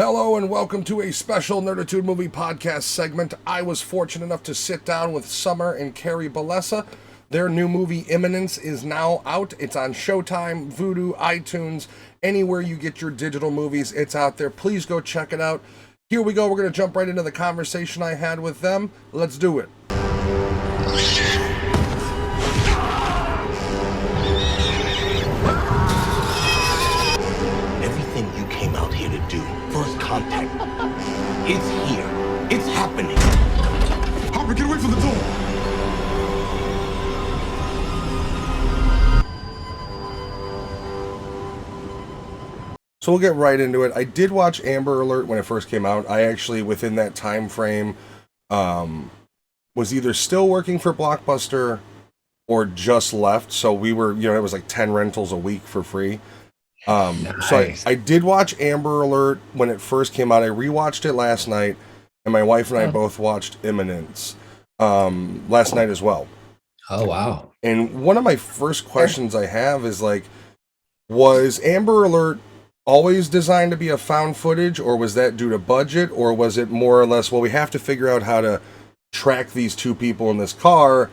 Hello and welcome to a special Nerdattude movie podcast segment. I was fortunate enough to sit down with Summer and Kerry Bellessa. Their new movie Immanence is now out. It's on Showtime, Vudu, iTunes, anywhere you get your digital movies, it's out there. Please go check it out. Here we go. We're going to jump right into the conversation I had with them. Let's do it. Everything you came out here to do, first contact, it's here. It's happening. Harper, get away from the door! So we'll get right into it. I did watch Amber Alert when it first came out. I actually, within that time frame, was either still working for Blockbuster or just left. So we were, it was like 10 rentals a week for free. Nice. So I did watch Amber Alert when it first came out. I rewatched it last night, and my wife and I both watched Immanence last night as well. Oh, wow. And one of my first questions I have is was Amber Alert always designed to be a found footage, or was that due to budget, or was it more or less, well, we have to figure out how to track these two people in this car.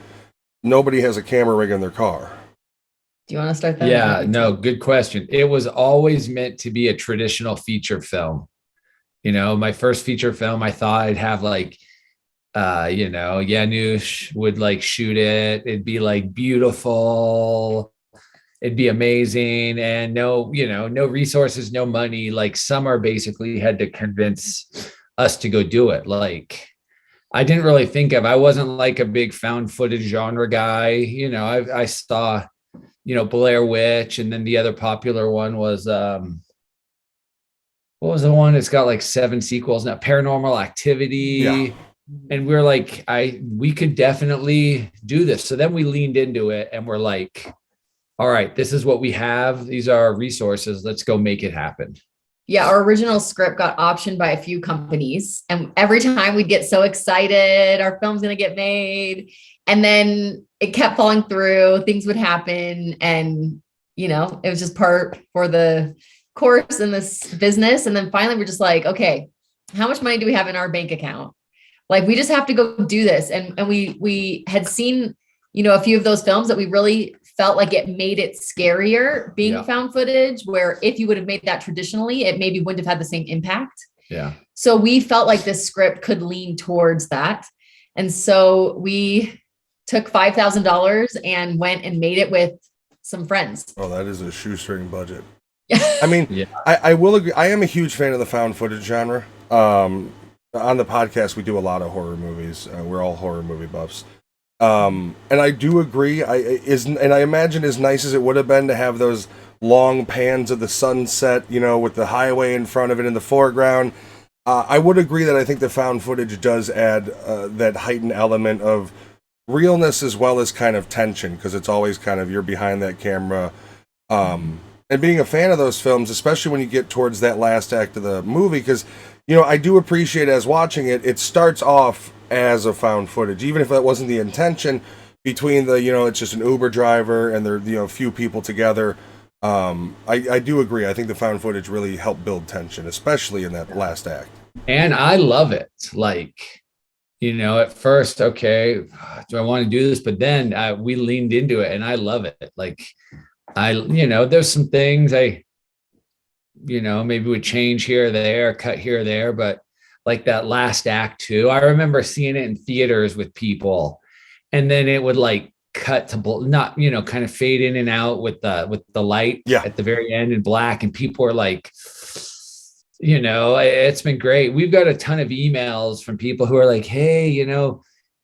Nobody has a camera rig in their car. Do you want to start that? Yeah, no, good question. It was always meant to be a traditional feature film. My first feature film, I thought I'd have Janusz would shoot it. It'd be beautiful. It'd be amazing. And no resources, no money. Summer basically had to convince us to go do it. I didn't really I wasn't a big found footage genre guy. I saw, Blair Witch, and then the other popular one was what was the one? It's got 7 sequels now, Paranormal Activity. Yeah. And we're we could definitely do this. So then we leaned into it and we're all right, this is what we have. These are our resources. Let's go make it happen. Yeah, our original script got optioned by a few companies, and every time we'd get so excited, our film's going to get made. And then it kept falling through, things would happen. And, it was just part for the course in this business. And then finally we're just okay, how much money do we have in our bank account? We just have to go do this. And we had seen, a few of those films that we really felt like it made it scarier being found footage, where if you would have made that traditionally, it maybe wouldn't have had the same impact. Yeah. So we felt like this script could lean towards that. And so we took $5,000 and went and made it with some friends. Oh, that is a shoestring budget. I mean, yeah. I will agree. I am a huge fan of the found footage genre. On the podcast, we do a lot of horror movies. We're all horror movie buffs. And I do agree. I imagine as nice as it would have been to have those long pans of the sunset, with the highway in front of it in the foreground. I would agree that I think the found footage does add that heightened element of realness as well as kind of tension, because it's always kind of you're behind that camera. And being a fan of those films, especially when you get towards that last act of the movie, because, I do appreciate as watching it, it starts off as a found footage, even if that wasn't the intention, between it's just an Uber driver and they're, a few people together. I do agree. I think the found footage really helped build tension, especially in that last act. And I love it. At first, okay, do I want to do this? But then we leaned into it and I love it. There's some things maybe would change here or there, cut here or there, but that last act too, I remember seeing it in theaters with people, and then it would cut to not, kind of fade in and out with the light at the very end in black. And people were it's been great. We've got a ton of emails from people who are hey,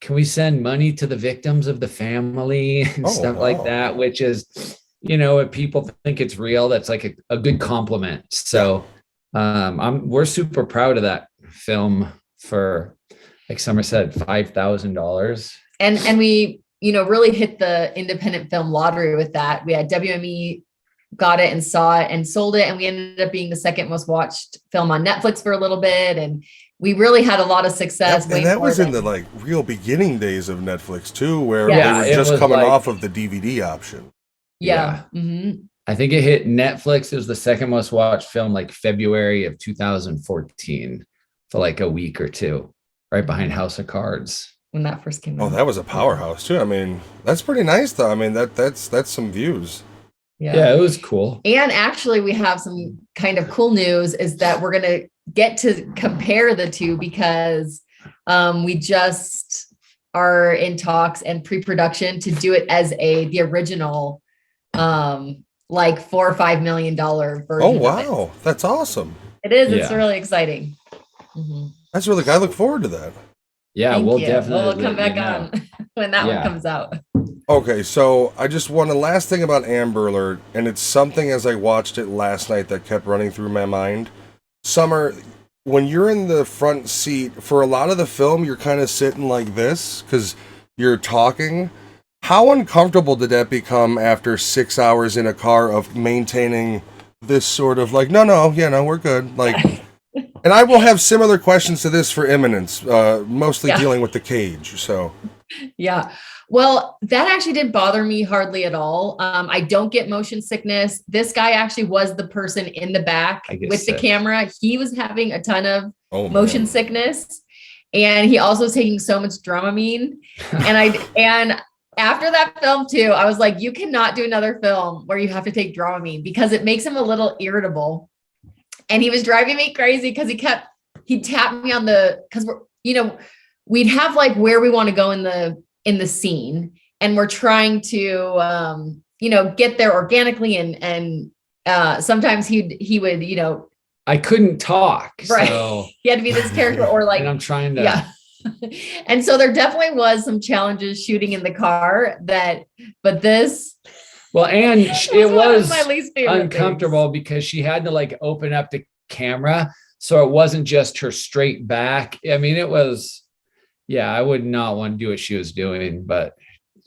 can we send money to the victims of the family and stuff like that, which is, if people think it's real, that's a good compliment. So we're super proud of that film for, like Summer said, $5,000. And we, really hit the independent film lottery with that. We had WME got it and saw it and sold it. And we ended up being the second most watched film on Netflix for a little bit. And we really had a lot of success. And that was in the real beginning days of Netflix too, where they were just coming off of the DVD option. Yeah. Mm-hmm. I think it hit Netflix. It was the second most watched film, like February of 2014, for like a week or two, right behind House of Cards. When that first came out. Oh, that was a powerhouse too. I mean, that's pretty nice though. I mean, that's some views. Yeah, it was cool. And actually, we have some kind of cool news is that we're going to get to compare the two because we just are in talks and pre-production to do it as the original, like $4 or $5 million version. Oh, wow. That's awesome. It is. It's really exciting. Mm-hmm. That's really, I look forward to that. Yeah, Thank we'll you. definitely We'll come back on when that one comes out. Okay, so I just want the last thing about Amber Alert, and it's something as I watched it last night that kept running through my mind. Summer, when you're in the front seat, for a lot of the film, you're kind of sitting like this because you're talking. How uncomfortable did that become after 6 hours in a car of maintaining this sort of like, no, we're good. Like, and I will have similar questions to this for Immanence, mostly dealing with the cage. So, yeah. Well, that actually didn't bother me hardly at all. I don't get motion sickness. This guy actually was the person in the back with the camera. He was having a ton of motion sickness, and he also was taking so much Dramamine. And after that film too, I was like, you cannot do another film where you have to take Dramamine because it makes him a little irritable. And he was driving me crazy because he'd tap me on because we'd have like where we want to go in the scene, and we're trying to get there organically, and sometimes he would I couldn't talk, right, so he had to be this character or like, and I'm trying to and so there definitely was some challenges shooting in the car but this and it was my least favorite uncomfortable because she had to like open up the camera, so it wasn't just her straight back. I mean, it was I would not want to do what she was doing, but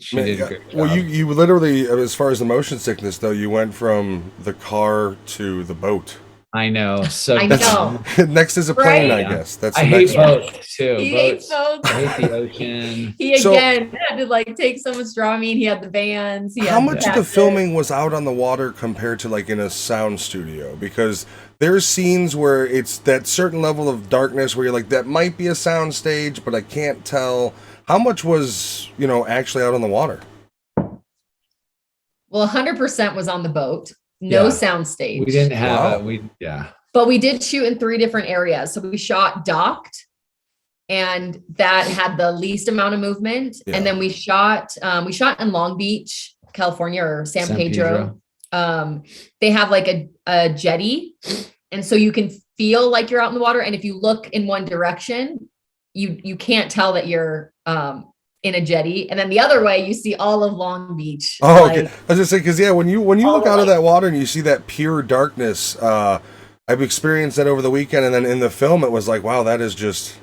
she did a good job. Well, you literally, as far as the motion sickness, though, you went from the car to the boat. I know. So I know. Next is a plane, right? I guess. That's I hate boats too. I hate the ocean. He again had to like take so much Dramamine. He had the vans. How much of the filming was out on the water compared to like in a sound studio? Because there's scenes where it's that certain level of darkness where you're like, that might be a sound stage, but I can't tell. How much was, actually out on the water? Well, 100% was on the boat. No sound stage. We didn't have But we did shoot in 3 different areas. So we shot docked, and that had the least amount of movement. And then we shot in Long Beach, California, or San Pedro. They have like a jetty, and so you can feel like you're out in the water. And if you look in one direction, you can't tell that you're in a jetty, and then the other way you see all of Long Beach. Oh, okay. I was just saying, because when you look out of that water and you see that pure darkness, I've experienced that over the weekend, and then in the film it was like, wow, that is just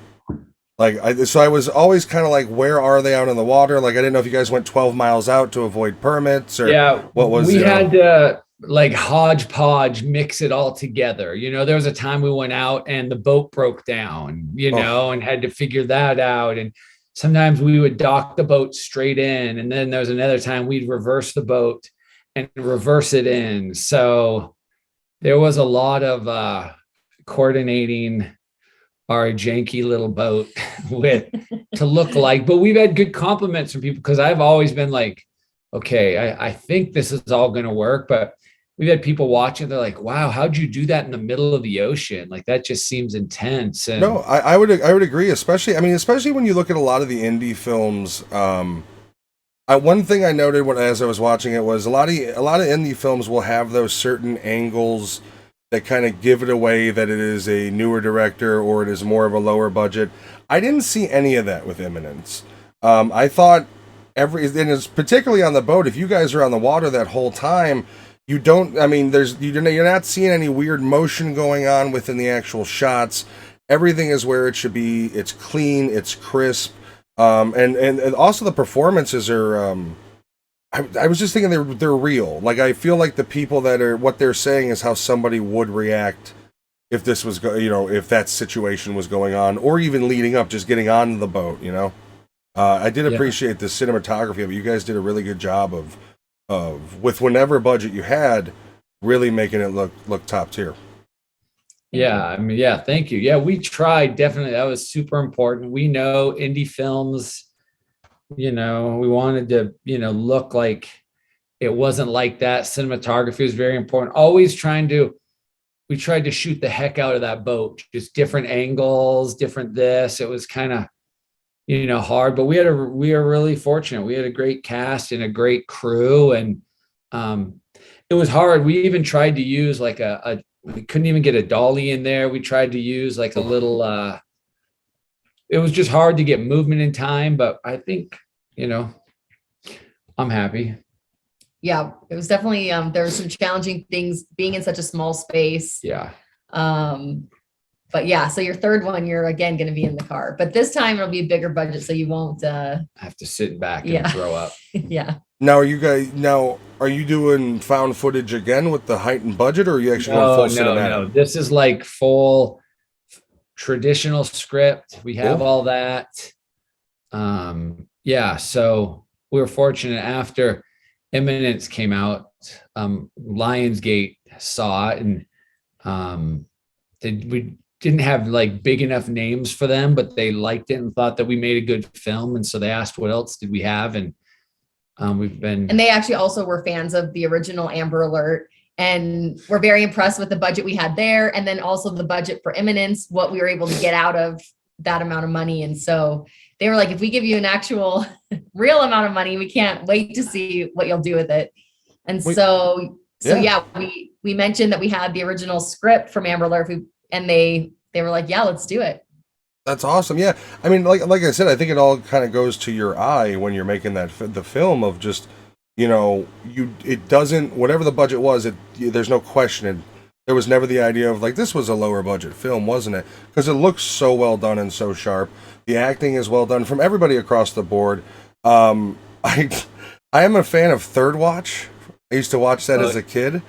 like so I was always kind of like, where are they out in the water? Like I didn't know if you guys went 12 miles out to avoid permits or what was we had to like hodgepodge mix it all together. There was a time we went out and the boat broke down, and had to figure that out, and sometimes we would dock the boat straight in, and then there was another time we'd reverse the boat and reverse it in. So there was a lot of coordinating our janky little boat to look like, but we've had good compliments from people because I've always been like, okay, I think this is all going to work, but we've had people watching. They're like, wow, how'd you do that in the middle of the ocean? Like that just seems intense. And no, I would agree, especially when you look at a lot of the indie films. One thing I noted as I was watching it was a lot of indie films will have those certain angles that kind of give it away that it is a newer director or it is more of a lower budget. I didn't see any of that with Immanence. I thought and it's particularly on the boat. If you guys are on the water that whole time, you're not seeing any weird motion going on within the actual shots. Everything is where it should be. It's clean, it's crisp. And also the performances are, I was just thinking they're real. Like, I feel like the people what they're saying is how somebody would react if this was, if that situation was going on, or even leading up, just getting on the boat, I did appreciate the cinematography of it. You guys did a really good job of with whatever budget you had, really making it look top tier. Yeah, I mean, yeah, thank you. Yeah, we tried, definitely. That was super important. We know indie films, we wanted to, look like it wasn't like that. Cinematography was very important. We tried to shoot the heck out of that boat, just different angles, different this. It was kind of, hard, but we are really fortunate. We had a great cast and a great crew, and it was hard. We even tried to use like we couldn't even get a dolly in there. We tried to use like a little, it was just hard to get movement in time, but I think, I'm happy. Yeah, it was definitely, there were some challenging things being in such a small space. Yeah. But yeah, so your third one, you're again going to be in the car, but this time it'll be a bigger budget. So you won't, have to sit back and throw up. Yeah. Now, are you doing found footage again with the heightened budget, or are you actually going full cinematic? No. This is like full traditional script. We have all that. Yeah. So we were fortunate after Immanence came out, Lionsgate saw it, and we didn't have like big enough names for them, but they liked it and thought that we made a good film. And so they asked, what else did we have? And and they actually also were fans of the original Amber Alert, and were very impressed with the budget we had there. And then also the budget for Immanence, what we were able to get out of that amount of money. And so they were like, if we give you an actual real amount of money, we can't wait to see what you'll do with it. And we mentioned that we had the original script from Amber Alert, and they were like, yeah, let's do it. That's awesome. Yeah. I mean, like I said, I think it all kind of goes to your eye when you're making the film of just, it doesn't, whatever the budget was, there's no question. There was never the idea of like, this was a lower budget film, wasn't it? Because it looks so well done and so sharp. The acting is well done from everybody across the board. I am a fan of Third Watch. I used to watch that as a kid.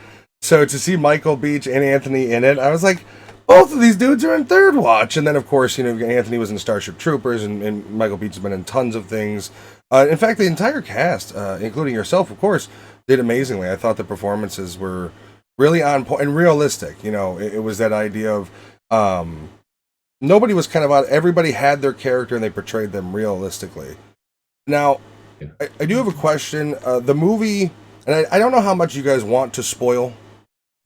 So to see Michael Beach and Anthony in it, I was like, both of these dudes are in Third Watch. And then, of course, Anthony was in Starship Troopers, and Michael Beach has been in tons of things. In fact, the entire cast, including yourself, of course, did amazingly. I thought the performances were really on point and realistic. It was that idea of nobody was kind of out. Everybody had their character, and they portrayed them realistically. Now, I do have a question. The movie, and I don't know how much you guys want to spoil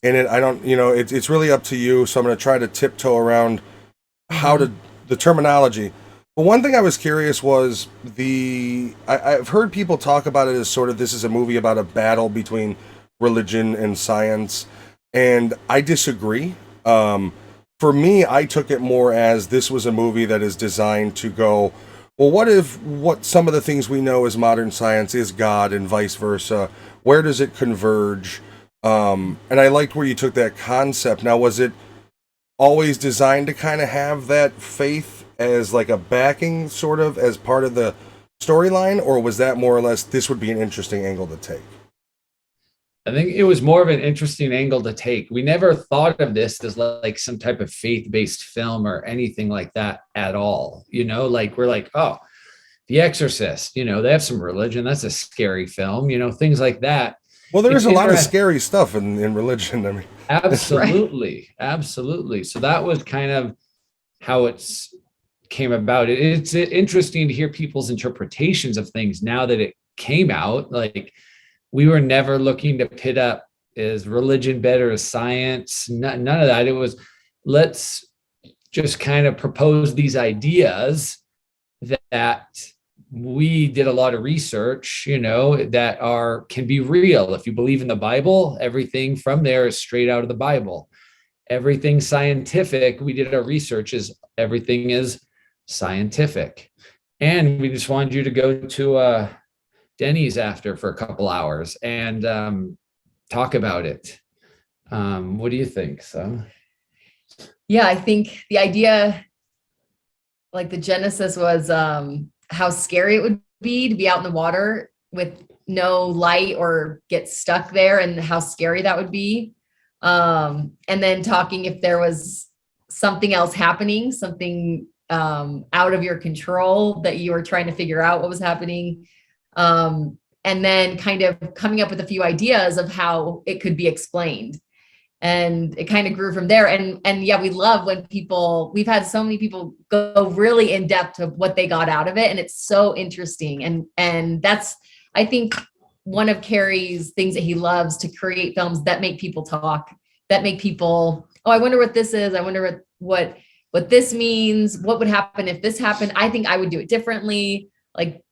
in it. I don't, it's really up to you. So I'm going to try to tiptoe around the terminology. But one thing I was curious was I've heard people talk about it as sort of, this is a movie about a battle between religion and science. And I disagree. For me, I took it more as this was a movie that is designed to go, well, what some of the things we know as modern science is God and vice versa? Where does it converge? And I liked where you took that concept. Now, was it always designed to kind of have that faith as like a backing sort of as part of the storyline, or was that more or less this would be an interesting angle to take? I think it was more of an interesting angle to take. We never thought of this as like some type of faith-based film or anything like that at all. Like we're like, oh, The Exorcist, they have some religion. That's a scary film, things like that. Well, there is a lot of scary stuff in religion. I mean, absolutely. Absolutely. So that was kind of how it's came about. It's interesting to hear people's interpretations of things now that it came out. Like, we were never looking to pit up, is religion better as science? None of that. It was, let's just kind of propose these ideas that we did a lot of research, that can be real. If you believe in the Bible, everything from there is straight out of the Bible. Everything scientific, we did our research, everything is scientific. And we just wanted you to go to Denny's after for a couple hours and talk about it. What do you think? So, yeah, I think the idea, like the genesis was how scary it would be to be out in the water with no light or get stuck there, and how scary that would be. And then talking if there was something else happening, something out of your control that you were trying to figure out what was happening. And and then kind of coming up with a few ideas of how it could be explained. And it kind of grew from there. And yeah, we love when we've had so many people go really in depth of what they got out of it. And it's so interesting. And that's, I think, one of Kerry's things that he loves, to create films that make people talk, that make people, oh, I wonder what this is. I wonder what this means. What would happen if this happened? I think I would do it differently. Like,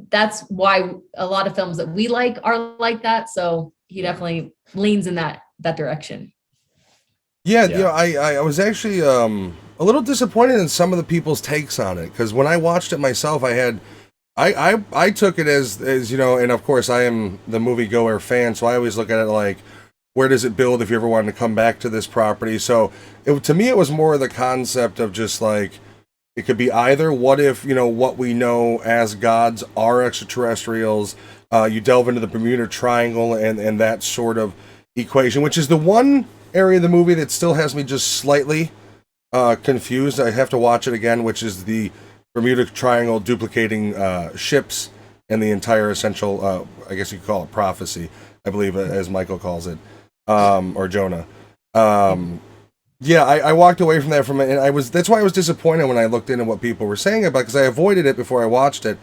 that's why a lot of films that we like are like that. So he definitely leans in that direction. Yeah, you know, I was actually a little disappointed in some of the people's takes on it, because when I watched it myself, I took it as you know, and of course I am the moviegoer fan, so I always look at it like, where does it build if you ever wanted to come back to this property? So to me, it was more the concept of just like, it could be either, what if, you know, what we know as gods are extraterrestrials, you delve into the Bermuda Triangle and that sort of equation, which is the one area of the movie that still has me just slightly confused. I have to watch it again, which is the Bermuda Triangle duplicating ships and the entire essential, I guess you could call it prophecy, I believe, as Michael calls it, or Jonah. Yeah, I walked away from that and that's why I was disappointed when I looked into what people were saying about it, because I avoided it before I watched it.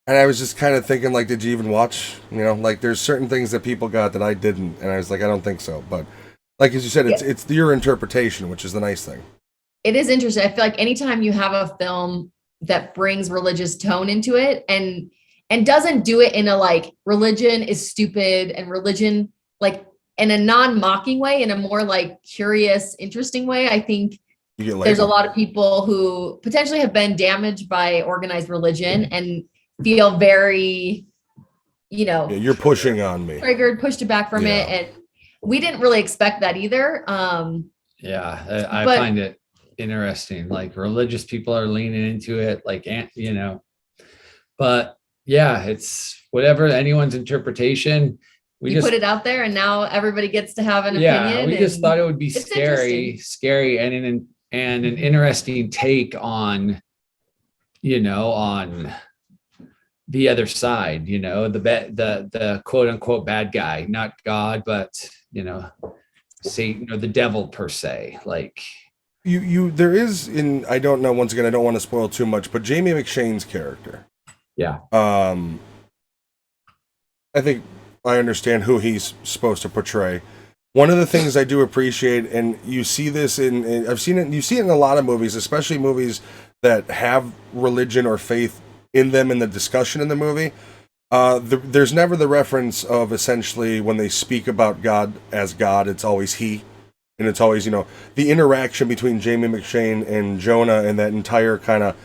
And I was just kind of thinking, like, did you even watch? You know, like, there's certain things that people got that I didn't, and I was like, I don't think so. But like, as you said, it's your interpretation, which is the nice thing. It is interesting. I feel like anytime you have a film that brings religious tone into it and doesn't do it in a like, religion is stupid, and religion, like, in a non-mocking way, in a more like curious, interesting way, I think there's a lot of people who potentially have been damaged by organized religion and feel very, you know, you're pushing on me, triggered, pushed back from it. And we didn't really expect that either. I find it interesting. Like, religious people are leaning into it, like, you know, but yeah, it's whatever anyone's interpreration. We put it out there, and now everybody gets to have an opinion. We just thought it would be scary, and an interesting take on, you know, on the other side, you know, the quote unquote bad guy, not God, but, you know, Satan or the devil per se. Like, there is, I don't know, once again, I don't want to spoil too much, but Jamie McShane's character. Yeah. I think I understand who he's supposed to portray. One of the things I do appreciate, and you see this you see it in a lot of movies, especially movies that have religion or faith in them in the discussion in the movie. There's never the reference of, essentially, when they speak about God as God, it's always he. And it's always, you know, the interaction between Jamie McShane and Jonah, and that entire kind of,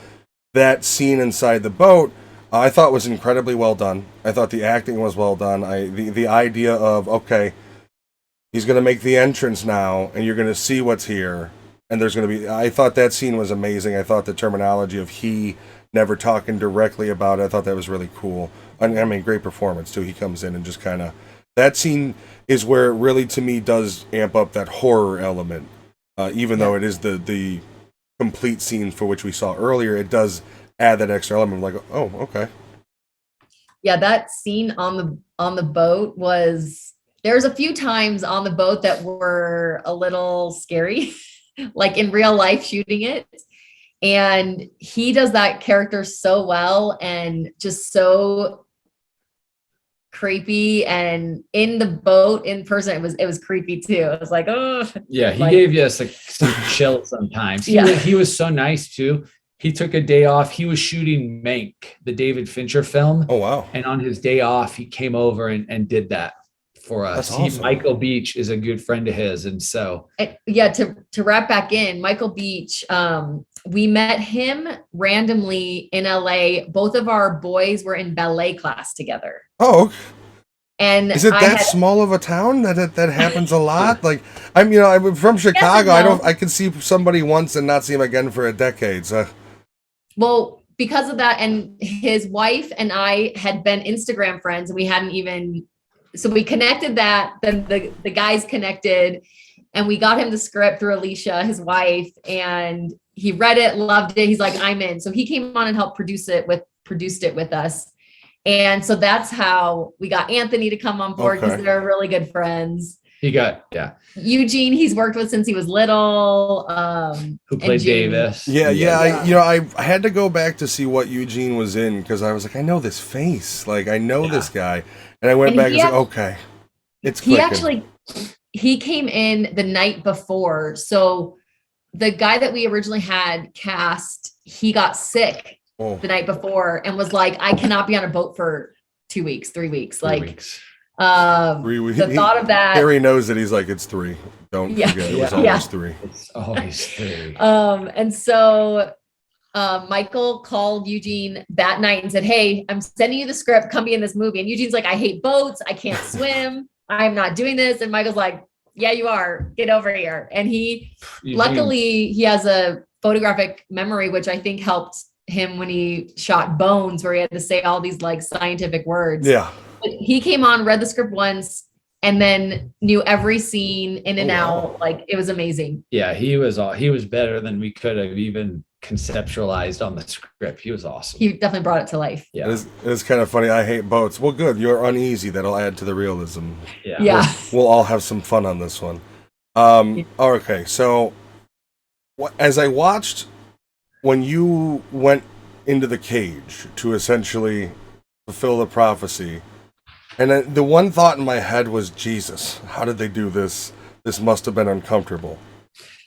that scene inside the boat, I thought was incredibly well done. I thought the acting was well done. The idea of, okay, he's going to make the entrance now, and you're going to see what's here, and there's going to be, I thought that scene was amazing. I thought the terminology of he never talking directly about it, I thought that was really cool. I mean, great performance too. He comes in and just kind of, that scene is where it really, to me, does amp up that horror element. Even though it is the complete scene for which we saw earlier, it does add that extra element. Like, oh, okay. Yeah, that scene on the boat was, there's a few times on the boat that were a little scary, like in real life shooting it. And he does that character so well, and just so creepy. And in the boat in person, it was creepy too. It was like, oh yeah, he gave us like some chills sometimes. He was so nice too. He took a day off. He was shooting Mank, the David Fincher film. Oh wow. And on his day off, he came over and did that for us. That's awesome. Michael Beach is a good friend of his. And so to wrap back in, Michael Beach, we met him randomly in LA. Both of our boys were in ballet class together. Oh, and is it small of a town that happens a lot? Like, I'm from Chicago. Yes, I can see somebody once and not see him again for a decade. So, well, because of that, and his wife and I had been Instagram friends, and we hadn't even, so we connected that. Then the guys connected, and we got him the script through Alicia, his wife, and he read it, loved it. He's like, I'm in. So he came on and helped produce it with us. And so that's how we got Anthony to come on board, because they're really good friends. Eugene, he's worked with since he was little. Who played Davis. I had to go back to see what Eugene was in, because I was like, I know this face. Like, I know this guy. And I went back and was like, okay. It's clicking. He came in the night before. So the guy that we originally had cast, he got sick the night before and was like, I cannot be on a boat for 2 weeks, 3 weeks. 3 weeks. 3 weeks. The thought of that. Harry knows that he's like, it's 3. Don't forget, it was always 3. It's always 3. And so Michael called Eugene that night and said, hey, I'm sending you the script. Come be in this movie. And Eugene's like, I hate boats. I can't swim. I'm not doing this. And Michael's like, yeah, you are. Get over here. And luckily, he has a photographic memory, which I think helped him when he shot Bones, where he had to say all these like scientific words. Yeah. But he came on, read the script once, and then knew every scene in and out. Like, it was amazing. Yeah, he was better than we could have even conceptualized on the script. He was awesome. He definitely brought it to life. Yeah. It is kind of funny. I hate boats. Well, good. You're uneasy. That'll add to the realism. Yeah. We'll all have some fun on this one. Okay. So as I watched when you went into the cage to essentially fulfill the prophecy, and the one thought in my head was, Jesus, how did they do this? This must have been uncomfortable.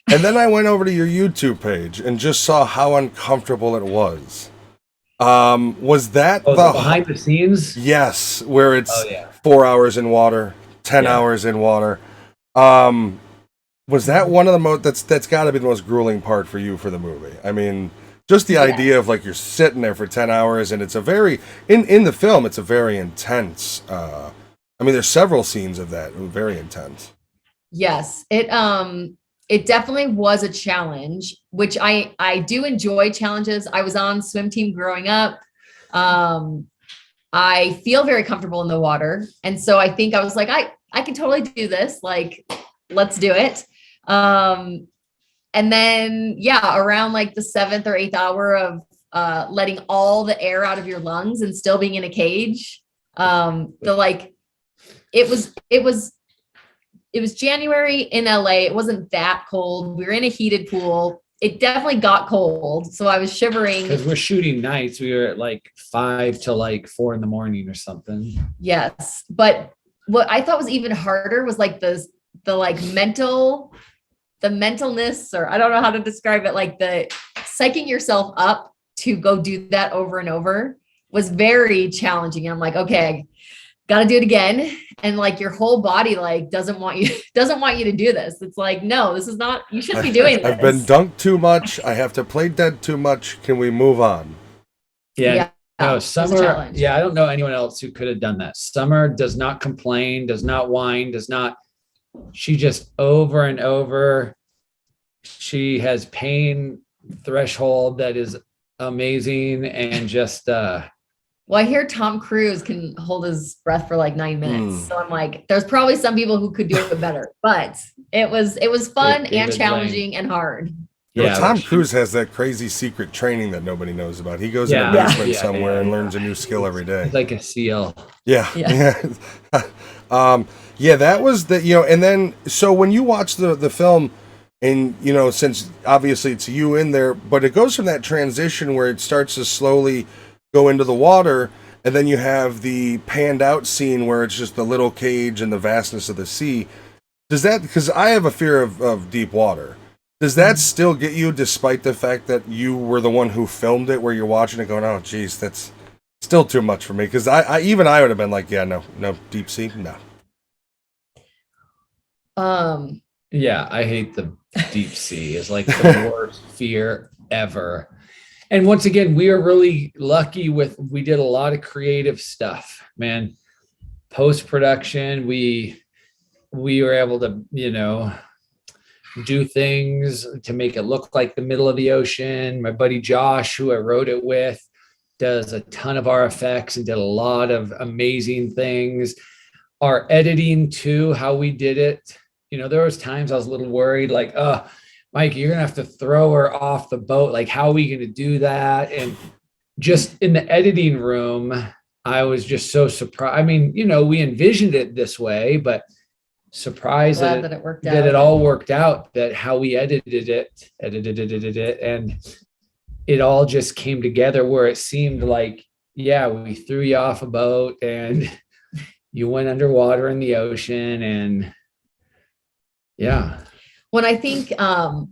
And then I went over to your YouTube page and just saw how uncomfortable it was. Was that the behind the scenes? Yes, where it's 4 hours in water, 10 hours in water. Was that one of the most? That's got to be the most grueling part for you for the movie. I mean, just the idea of like you're sitting there for 10 hours, and it's a very in the film. It's a very intense. I mean, there's several scenes of that very intense. Yes, it definitely was a challenge, which I do enjoy challenges. I was on swim team growing up. I feel very comfortable in the water. And so I think I was like, I can totally do this. Like, let's do it. And then, around like the 7th or 8th hour of letting all the air out of your lungs and still being in a cage, it was January in LA. It wasn't that cold. We were in a heated pool. It definitely got cold. So I was shivering. Because we're shooting nights. We were at like 5 to like 4 in the morning or something. Yes. But what I thought was even harder was like the mentalness, or I don't know how to describe it. Like the psyching yourself up to go do that over and over was very challenging. I'm like, okay, got to do it again. And like your whole body like doesn't want you to do this. It's like, no, this is not, you shouldn't be doing this. I've been dunked too much. I have to play dead too much. Can we move on? Yeah. No, Summer. I don't know anyone else who could have done that. Summer does not complain, does not whine, she just over and over. She has pain threshold that is amazing. And just, well, I hear Tom Cruise can hold his breath for like 9 minutes. So I'm like, there's probably some people who could do it better, but it was fun and challenging and hard. Yeah, Tom Cruise has that crazy secret training that nobody knows about. He goes in a basement somewhere and learns a new skill every day. He's like a SEAL. Yeah. That was the, and then, so when you watch the film, and, since obviously it's you in there, but it goes from that transition where it starts to slowly go into the water, and then you have the panned out scene where it's just the little cage and the vastness of the sea. Does that, because I have a fear of deep water, does that still get you, despite the fact that you were the one who filmed it, where you're watching it going, oh geez, that's still too much for me? Because I would have been like, no, deep sea, no. Yeah, I hate the deep sea. It's like the worst fear ever. And once again, we are really lucky we did a lot of creative stuff, man. Post-production, we were able to, do things to make it look like the middle of the ocean. My buddy Josh, who I wrote it with, does a ton of our effects and did a lot of amazing things. Our editing too, how we did it. There was times I was a little worried, like, Mike, you're going to have to throw her off the boat. Like, how are we going to do that? And just in the editing room, I was just so surprised. I mean, we envisioned it this way, but surprised Glad that it worked that out. it all worked out, that how we edited it, and it all just came together where it seemed like, yeah, we threw you off a boat and you went underwater in the ocean, and yeah. When I think, I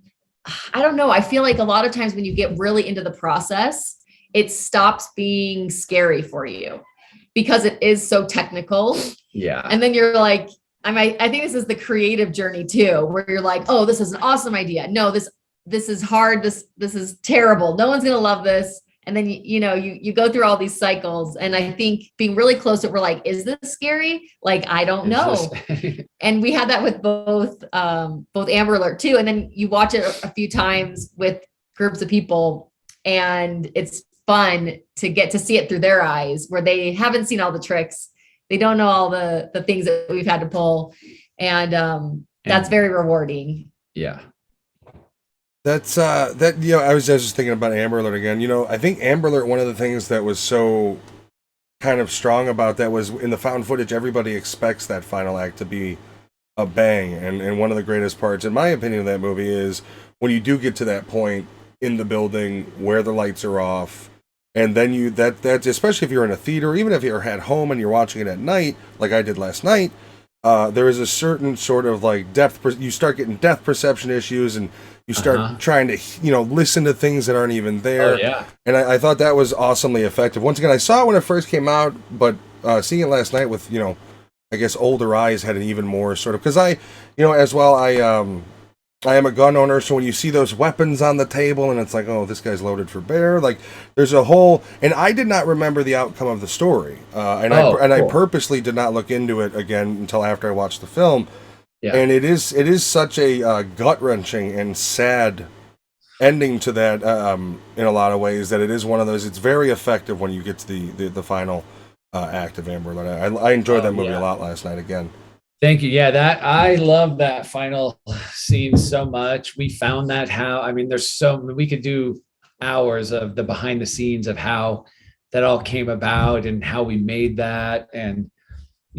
don't know, I feel like a lot of times when you get really into the process, it stops being scary for you because it is so technical. Yeah. And then you're like, I think this is the creative journey too, where you're like, oh, this is an awesome idea. No, this is hard. This is terrible. No one's going to love this. And then, you go through all these cycles. And I think being really close to it, we're like, is this scary? Like, I don't know. And we had that with both Amber Alert too. And then you watch it a few times with groups of people, and it's fun to get to see it through their eyes, where they haven't seen all the tricks. They don't know all the things that we've had to pull. And that's very rewarding. Yeah. That's I was just thinking about Amber Alert again. I think Amber Alert, one of the things that was so kind of strong about that was in the found footage, everybody expects that final act to be a bang. And one of the greatest parts, in my opinion, of that movie is when you do get to that point in the building where the lights are off, and then that's especially if you're in a theater, even if you're at home and you're watching it at night, like I did last night, there is a certain sort of like you start getting depth perception issues, and you start trying to, listen to things that aren't even there. Oh, yeah. And I thought that was awesomely effective. Once again, I saw it when it first came out, but seeing it last night with, I guess older eyes had an even more sort of, because as well, I am a gun owner, so when you see those weapons on the table and it's like, oh, this guy's loaded for bear, like there's a whole, and I did not remember the outcome of the story. I purposely did not look into it again until after I watched the film. Yeah. And it is such a gut-wrenching and sad ending to that in a lot of ways, that it is one of those, it's very effective when you get to the final act of Amber Alert. I enjoyed that movie a lot last night again. Thank you. Yeah, I love that final scene so much. We found that we could do hours of the behind the scenes of how that all came about and how we made that. And,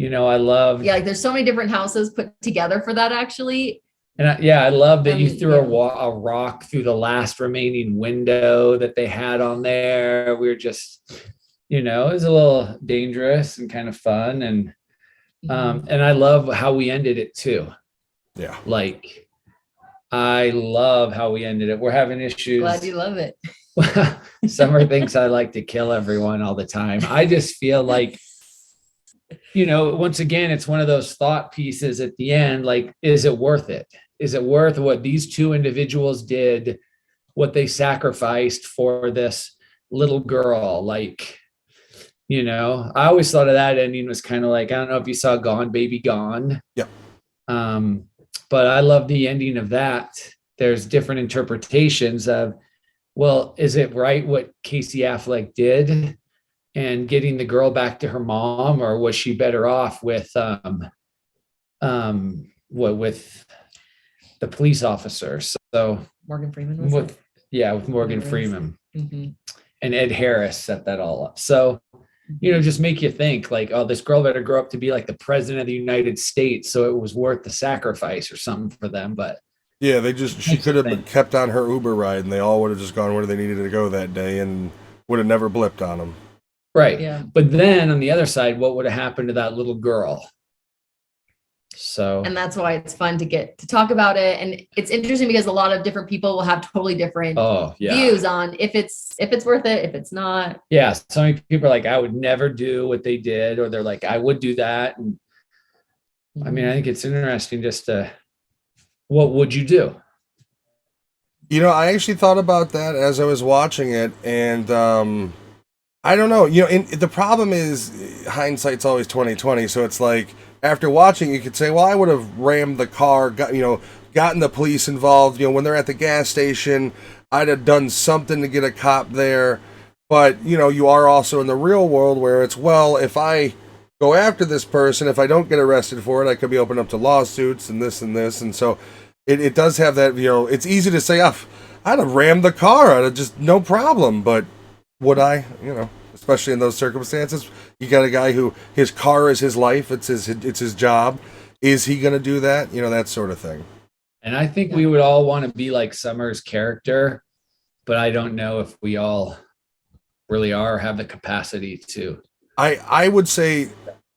I love. Yeah, like there's so many different houses put together for that, actually. And I love that you threw a rock through the last remaining window that they had on there. We were just, it was a little dangerous and kind of fun. And I love how we ended it too. Yeah. Like, I love how we ended it. We're having issues. Glad you love it. Summer thinks I like to kill everyone all the time. I just feel like, once again, it's one of those thought pieces at the end. Like, is it worth it? Is it worth what these two individuals did, what they sacrificed for this little girl? Like, I always thought of that ending was kind of like, I don't know if you saw Gone Baby Gone. Yeah. But I love the ending of that. There's different interpretations of, well, is it right what Casey Affleck did and getting the girl back to her mom, or was she better off with with the police officer? So Morgan Freeman was with Morgan Freeman. Mm-hmm. And Ed Harris set that all up. So, just make you think like, oh, this girl better grow up to be like the president of the United States, so it was worth the sacrifice or something for them. But yeah, she could have been kept on her Uber ride, and they all would have just gone where they needed to go that day, and would have never blipped on them. Right. Yeah. But then on the other side, what would have happened to that little girl? So, and that's why it's fun to get to talk about it. And it's interesting because a lot of different people will have totally different views on if it's worth it, if it's not. Yeah. So many people are like, I would never do what they did, or they're like, I would do that. And I think it's interesting just what would you do? I actually thought about that as I was watching it, and I don't know. The problem is hindsight's always 20/20. So it's like, after watching, you could say, well, I would have rammed the car, gotten the police involved. When they're at the gas station, I'd have done something to get a cop there. But, you are also in the real world where it's, well, if I go after this person, if I don't get arrested for it, I could be open up to lawsuits and this and this. And so it does have that, it's easy to say, I'd have rammed the car. I'd have just no problem. But would I? especially in those circumstances. You got a guy who his car is his life, it's his job. Is he going to do that? You know, that sort of thing. And I think we would all want to be like Summer's character, but I don't know if we all really are or have the capacity to. I would say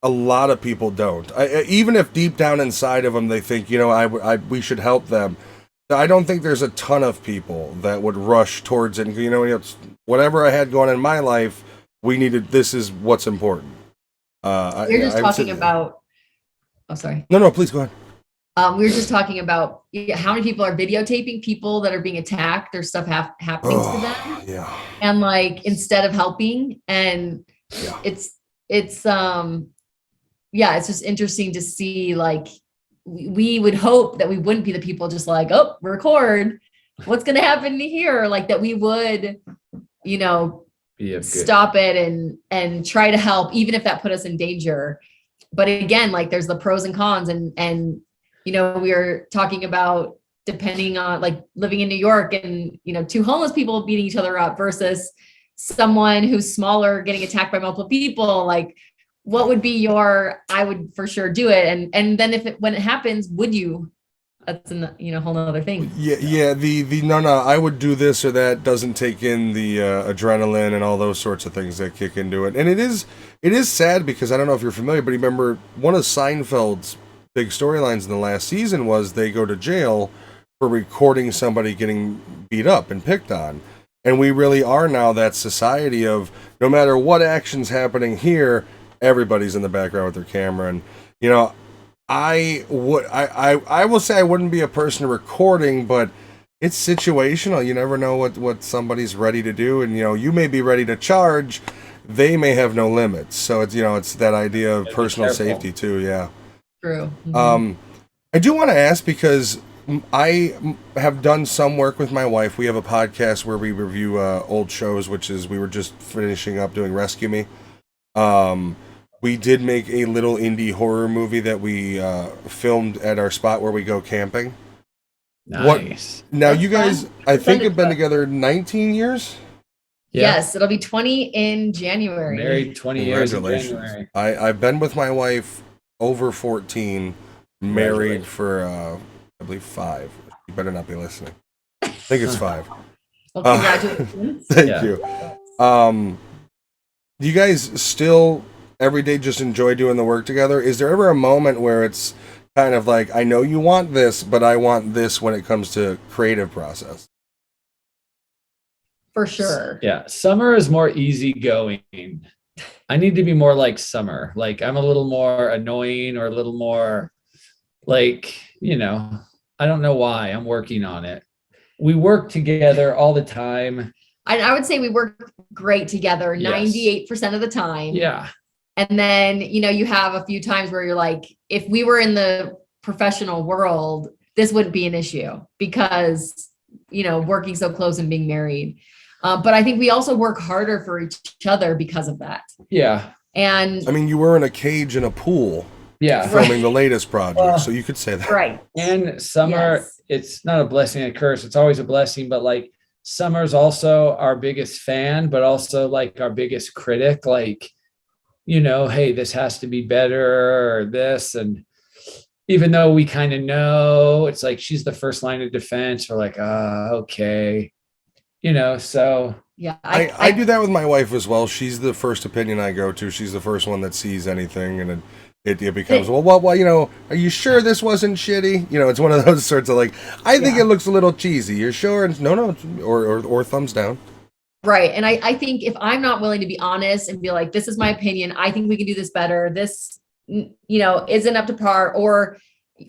a lot of people don't. Even if deep down inside of them they think, you know, we should help them. I don't think there's a ton of people that would rush towards it. And, you know, whatever I had going in my life, this is what's important. You're just talking about. Oh, sorry. No, please go ahead. We were just talking about how many people are videotaping people that are being attacked. There's stuff happening to them. Yeah. And like, instead of helping, and it's just interesting to see, like, we would hope that we wouldn't be the people just like, oh, record what's going to happen here. Like that we would, you know, stop it and try to help, even if that put us in danger. But again, like there's the pros and cons, and you know, we were talking about depending on like living in New York and, you know, 2 homeless people beating each other up versus someone who's smaller getting attacked by multiple people. Like, what would be I would for sure do it. And then when it happens, would you? That's a whole nother thing. Yeah. No, I would do this or that doesn't take in the adrenaline and all those sorts of things that kick into it. And it is sad because I don't know if you're familiar, but remember one of Seinfeld's big storylines in the last season was they go to jail for recording somebody getting beat up and picked on. And we really are now that society of no matter what action's happening here, everybody's in the background with their camera. And, you know, I will say I wouldn't be a person recording, but it's situational. You never know what somebody's ready to do. And, you know, you may be ready to charge. They may have no limits. So it's, you know, it's that idea of personal safety too. Yeah. True. Mm-hmm. I do want to ask because I have done some work with my wife. We have a podcast where we review old shows, we were just finishing up doing Rescue Me. We did make a little indie horror movie that we filmed at our spot where we go camping. Nice. Now you guys, I think, have been together 19 years? Yeah. Yes, it'll be 20 in January. Married 20 years in January. I've been with my wife over 14, married for, I believe 5. You better not be listening. I think it's 5. Well, congratulations. Thank you. Do you guys still every day just enjoy doing the work together? Is there ever a moment where it's kind of like, I know you want this, but I want this when it comes to creative process? For sure. Yeah. Summer is more easygoing. I need to be more like Summer. Like I'm a little more annoying or a little more like, you know, I don't know why. I'm working on it. We work together all the time. I would say we work great together 98% of the time. Yeah. And then, you know, you have a few times where you're like, if we were in the professional world, this wouldn't be an issue because, you know, working so close and being married. But I think we also work harder for each other because of that. Yeah. And I mean, you were in a cage in a pool. Yeah. Filming the latest project. So you could say that. Right. And Summer, It's not a blessing and a curse. It's always a blessing, but like Summer's also our biggest fan, but also like our biggest critic. Like, you know, hey, this has to be better or this. And even though we kind of know, it's like she's the first line of defense. We're like, okay. You know, so. Yeah. I do that with my wife as well. She's the first opinion I go to. She's the first one that sees anything. And it becomes, well, you know, are you sure this wasn't shitty? You know, it's one of those sorts of like, I think it looks a little cheesy. You're sure? And no, or thumbs down. Right. And I think if I'm not willing to be honest and be like, this is my opinion, I think we can do this better. This, you know, isn't up to par. Or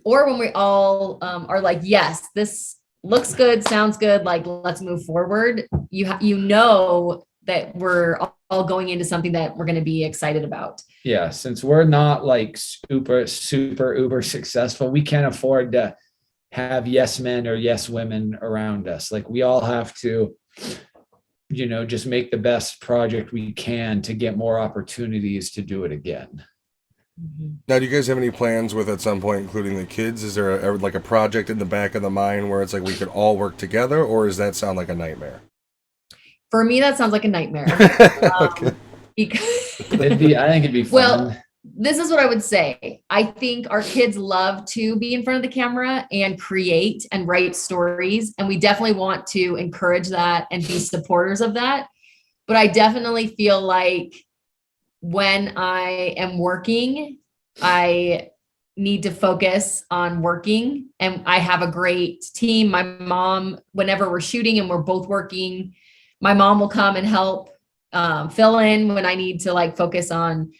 when we all are like, yes, this looks good, sounds good. Like, let's move forward. You know that we're all going into something that we're going to be excited about. Yeah. Since we're not like super uber successful, we can't afford to have yes men or yes women around us. Like we all have to, you know, just make the best project we can to get more opportunities to do it again. Now, do you guys have any plans with at some point, including the kids? Is there like a project in the back of the mind where it's like we could all work together, or does that sound like a nightmare? For me, that sounds like a nightmare. Okay. I think it'd be fun. Well, this is what I would say. I think our kids love to be in front of the camera and create and write stories. And we definitely want to encourage that and be supporters of that. But I definitely feel like when I am working, I need to focus on working. And I have a great team. My mom, whenever we're shooting and we're both working, my mom will come and help fill in when I need to like focus on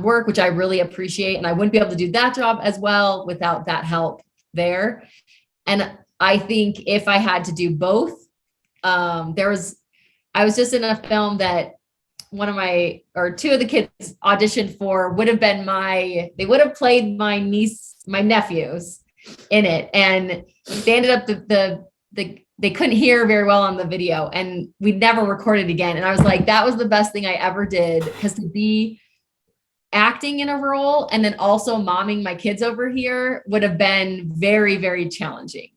work, which I really appreciate. And I wouldn't be able to do that job as well without that help there. And I think if I had to do both, I was just in a film that two of the kids auditioned for would have been they would have played my nephews in it. And they ended up they couldn't hear very well on the video and we never recorded again. And I was like, that was the best thing I ever did, because to be acting in a role and then also momming my kids over here would have been very, very challenging.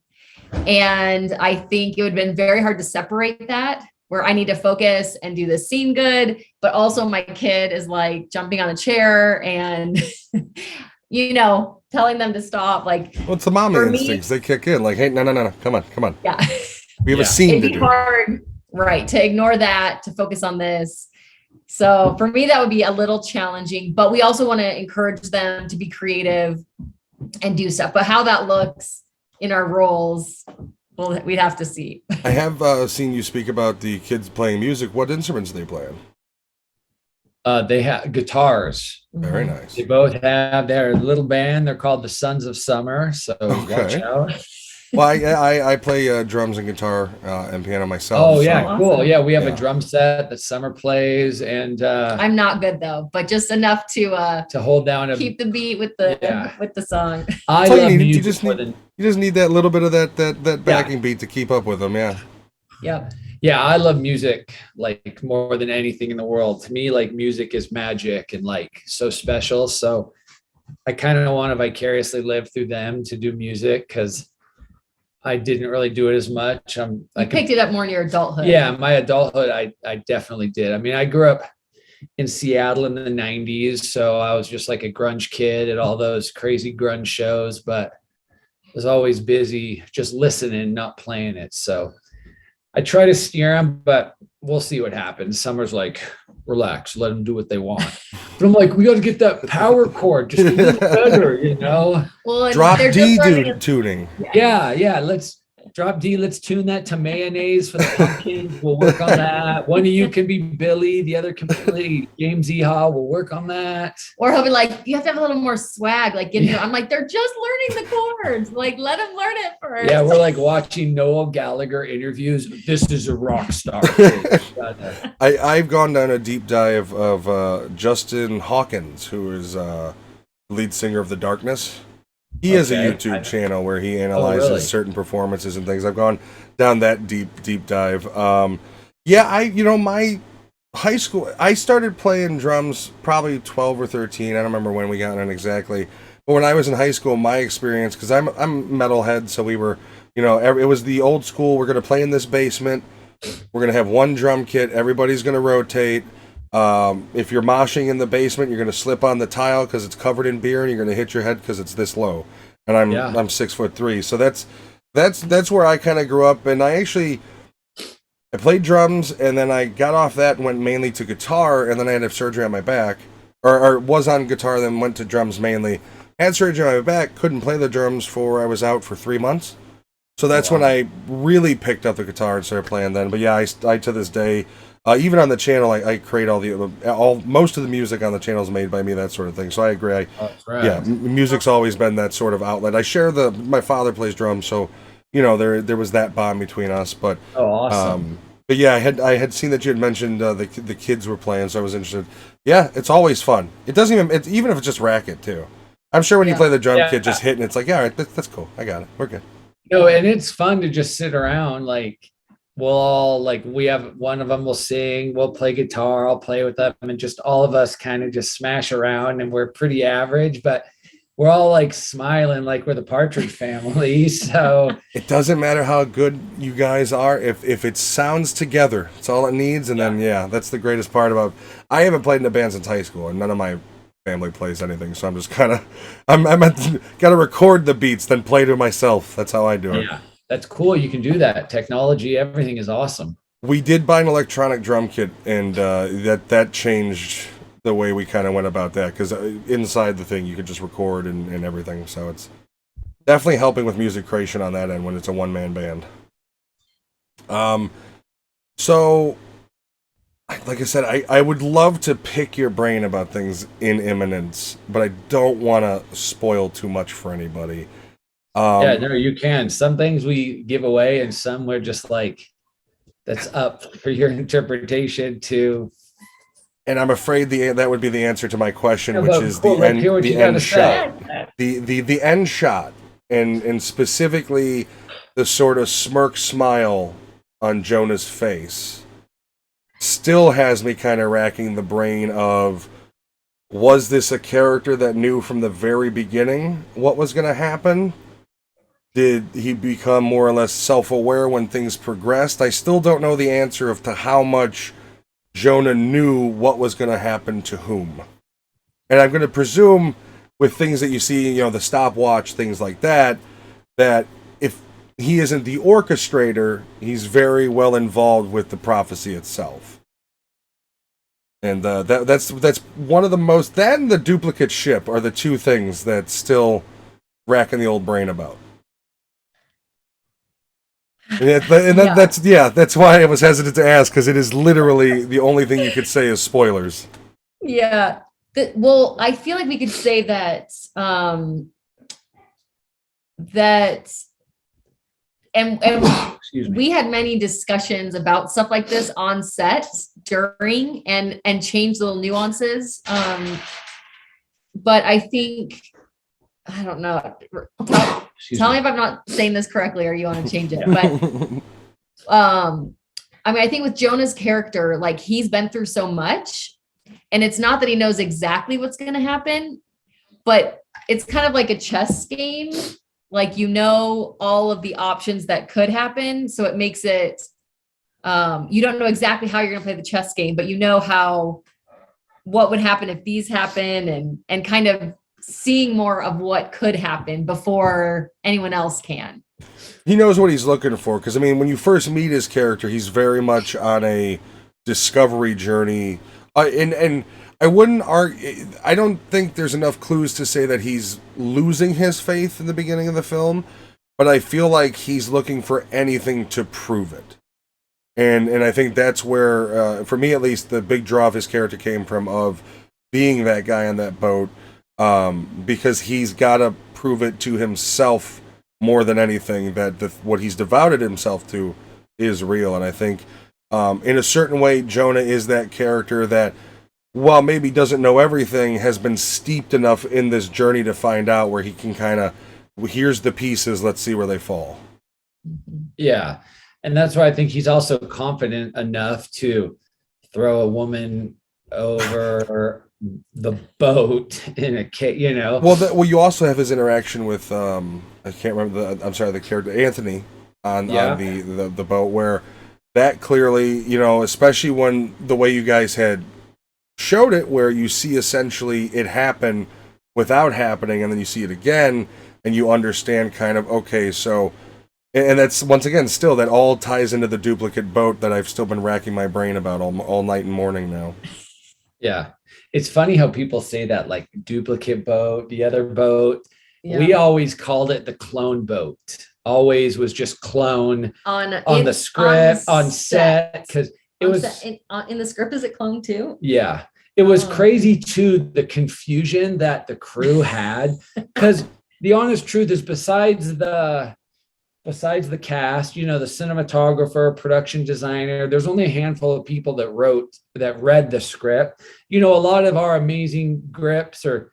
And I think it would have been very hard to separate that, where I need to focus and do this scene good, but also my kid is like jumping on a chair and, telling them to stop. Like, well, it's the mommy instincts. They kick in like, hey, no, come on. Yeah. We have a scene to do. Hard, right, to ignore that, to focus on this. So for me, that would be a little challenging, but we also want to encourage them to be creative and do stuff. But how that looks in our roles, well, we'd have to see. I have seen you speak about the kids playing music. What instruments are they playing? They have guitars. Very nice. They both have their little band. They're called the Sons of Summer. So watch out. Well, I play drums and guitar and piano myself. Oh yeah, so. cool. Awesome. Yeah, we have a drum set that Summer plays, and I'm not good though, but just enough to hold down keep the beat with the song. I love music. You just need that little bit of that backing beat to keep up with them. Yeah. Yep. Yeah, I love music like more than anything in the world. To me, like music is magic and like so special. So I kind of want to vicariously live through them to do music, because I didn't really do it as much. I picked it up more in your adulthood. Yeah, my adulthood, I definitely did. I mean, I grew up in Seattle in the 90s, so I was just like a grunge kid at all those crazy grunge shows, but I was always busy just listening, not playing it. So I try to steer them, but we'll see what happens. Summer's like, relax, let them do what they want. But I'm like, we got to get that power chord just a little better, Well, drop D tuning. Yeah. Let's drop D. Let's tune that to mayonnaise for the pumpkins. We'll work on that. One of you can be Billy, the other can play James Eha. We'll work on that. Or he'll be like, you have to have a little more swag. Like, I'm like, they're just learning the chords. Like, let them learn it first. Yeah, we're like watching Noel Gallagher interviews. This is a rock star. I've gone down a deep dive of Justin Hawkins, who is lead singer of The Darkness. He has a YouTube channel where he analyzes certain performances and things. I've gone down that deep dive. My high school, I started playing drums probably 12 or 13. I don't remember when we got in exactly. But when I was in high school, my experience, because I'm metalhead, so we were, it was the old school. We're going to play in this basement. We're going to have one drum kit. Everybody's going to rotate. If you're moshing in the basement, you're going to slip on the tile because it's covered in beer, and you're going to hit your head because it's this low. And I'm 6'3", so that's where I kind of grew up. And I played drums, and then I got off that and went mainly to guitar, and then I had surgery on my back, or was on guitar, then went to drums mainly. Had surgery on my back, couldn't play the drums I was out for 3 months. So that's when I really picked up the guitar and started playing then. But yeah, I to this day. Even on the channel, I create most of the music on the channel is made by me, that sort of thing. So I agree. Yeah, music's always been that sort of outlet. I share my father plays drums, so there was that bond between us. But awesome. But yeah, I had seen that you had mentioned the kids were playing, so I was interested. Yeah, it's always fun. It doesn't even if it's just racket too. I'm sure when you play the drum kit, just hitting, it's like, yeah, all right, that's cool. I got it. We're good. And it's fun to just sit around like. We'll all we have one of them will sing, we'll play guitar, I'll play with them, and just all of us kind of just smash around, and we're pretty average, but we're all like smiling like we're the Partridge Family. So It doesn't matter how good you guys are, if it sounds together, it's all it needs. And then that's the greatest part about. I haven't played in a band since high school, and none of my family plays anything, so I'm just kind of I'm gotta record the beats, then play to myself. That's how I do it. Yeah, that's cool. You can do that. Technology, everything is awesome. We did buy an electronic drum kit, and that changed the way we kind of went about that, because inside the thing you could just record and everything. So it's definitely helping with music creation on that end when it's a one-man band. So like I said, I would love to pick your brain about things in Immanence, but I don't want to spoil too much for anybody. Yeah, no, you can. Some things we give away, and some we're just like, that's up for your interpretation to. And I'm afraid that would be the answer to my question, which is cool. the end, the end shot. The end shot, and specifically the sort of smirk smile on Jonah's face still has me kind of racking the brain of, was this a character that knew from the very beginning what was going to happen? Did he become more or less self-aware when things progressed? I still don't know the answer of to how much Jonah knew what was going to happen to whom. And I'm going to presume with things that you see, the stopwatch, things like that, that if he isn't the orchestrator, he's very well involved with the prophecy itself. And that's one of the most, that and the duplicate ship are the two things that still racking the old brain about. That's why I was hesitant to ask, because it is literally the only thing you could say is spoilers. Yeah. Well, I feel like we could say that and we had many discussions about stuff like this on set during and changed little nuances. But I think, I don't know. Tell me if I'm not saying this correctly or you want to change it. But I think with Jonah's character, like, he's been through so much, and it's not that he knows exactly what's going to happen, but it's kind of like a chess game. Like, all of the options that could happen. So it makes it, you don't know exactly how you're going to play the chess game, but what would happen if these happen, and kind of seeing more of what could happen before anyone else can. He knows what he's looking for, because when you first meet his character, he's very much on a discovery journey, and I wouldn't argue. I don't think there's enough clues to say that he's losing his faith in the beginning of the film, but I feel like he's looking for anything to prove it, and I think that's where, for me at least, the big draw of his character came from, of being that guy on that boat. Because he's got to prove it to himself more than anything that what he's devoted himself to is real. And I think, in a certain way, Jonah is that character that, while maybe doesn't know everything, has been steeped enough in this journey to find out where he can kind of, here's the pieces, let's see where they fall. Yeah. And that's why I think he's also confident enough to throw a woman over the boat in a case, Well, you also have his interaction with I can't remember the character Anthony on the boat, where that clearly, especially when the way you guys had showed it, where you see essentially it happen without happening, and then you see it again, and you understand kind of, okay, so, and that's once again still that all ties into the duplicate boat that I've still been racking my brain about all night and morning now. Yeah. It's funny how people say that, like, duplicate boat, the other boat. Yeah. We always called it the clone boat. Always was just clone on the script, on set, because it was in the script. Is it clone too? Yeah, it was crazy too, the confusion that the crew had, because the honest truth is, besides the cast, the cinematographer, production designer, there's only a handful of people that read the script. A lot of our amazing grips or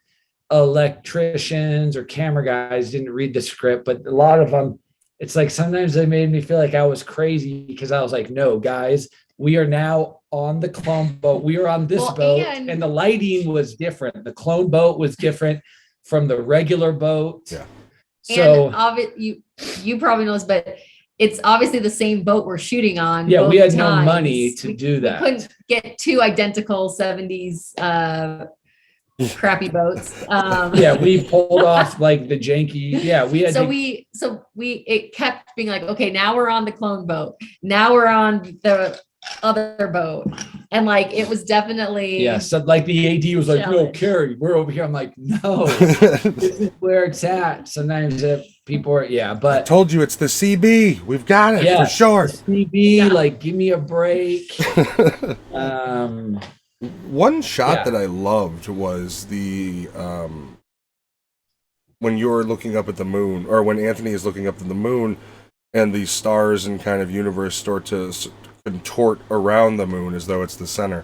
electricians or camera guys didn't read the script, but a lot of them, it's like sometimes they made me feel like I was crazy, because I was like, no, guys, we are now on the clone boat. We are on this boat, and the lighting was different. The clone boat was different. from the regular boat. Yeah. So you probably know this, but it's obviously the same boat we're shooting on. Yeah, we had times. no money to do that. We couldn't get two identical 70s crappy boats. Yeah, we pulled off like the janky. Yeah, we had. It kept being like, okay, now we're on the clone boat. Now we're on the other boat, and like it was definitely. Yeah, so like the AD was like, "No, Kerry, we're over here." I'm like, "No, this is where it's at." Sometimes people are, but I told you it's the CB. We've got it for sure. CB, like, give me a break. One shot that I loved was the when you're looking up at the moon, or when Anthony is looking up at the moon, and the stars and kind of universe start to contort around the moon as though it's the center.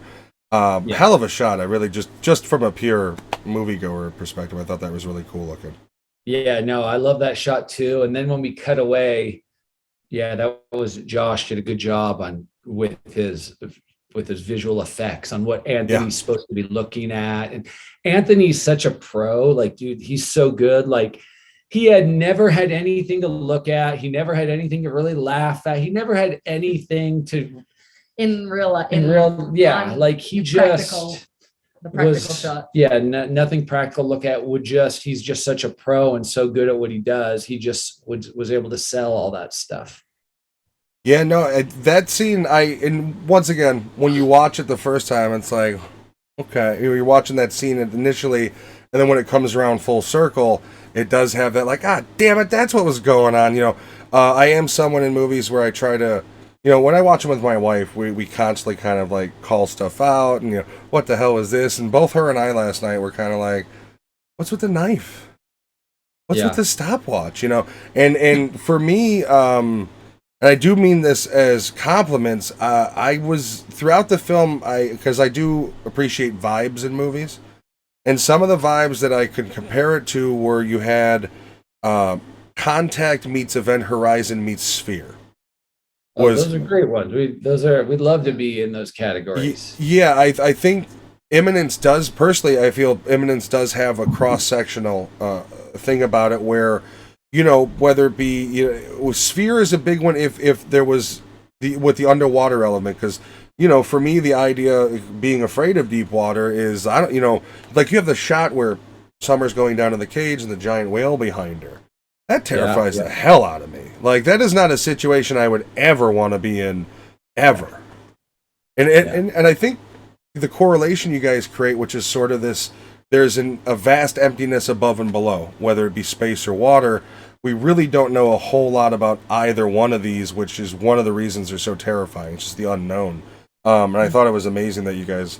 Hell of a shot. I really just from a pure moviegoer perspective, I thought that was really cool looking. Yeah, no, I love that shot too. And then when we cut away, that was Josh did a good job with his visual effects on what Anthony's supposed to be looking at. And Anthony's such a pro, like, dude, he's so good. Like, he had never had anything to look at. He never had anything to really laugh at. He never had anything to in real life. Like he just the practical shot. Yeah, nothing practical to look at. He's just such a pro and so good at what he does. He just was able to sell all that stuff. Yeah, no, that scene, and once again, when you watch it the first time, it's like, okay, you're watching that scene initially, and then when it comes around full circle, it does have that, like, damn it, that's what was going on, I am someone in movies where I try to, when I watch them with my wife, we constantly kind of, like, call stuff out, and, what the hell is this? And both her and I last night were kind of like, what's with the knife? What's with the stopwatch, And for me, and I do mean this as compliments. I was throughout the film, because I do appreciate vibes in movies, and some of the vibes that I could compare it to were you had Contact meets Event Horizon meets Sphere. Those are great ones. We'd love to be in those categories. Yeah, I think Immanence does. Personally, I feel Immanence does have a cross sectional thing about it where. Whether it be, Sphere is a big one if there was with the underwater element, because, for me, the idea of being afraid of deep water is, like you have the shot where Summer's going down in the cage and the giant whale behind her. That terrifies the hell out of me. Like, that is not a situation I would ever want to be in, ever. And I think the correlation you guys create, which is sort of this, there's a vast emptiness above and below, whether it be space or water. We really don't know a whole lot about either one of these, which is one of the reasons they're so terrifying. It's just the unknown. And I thought it was amazing that you guys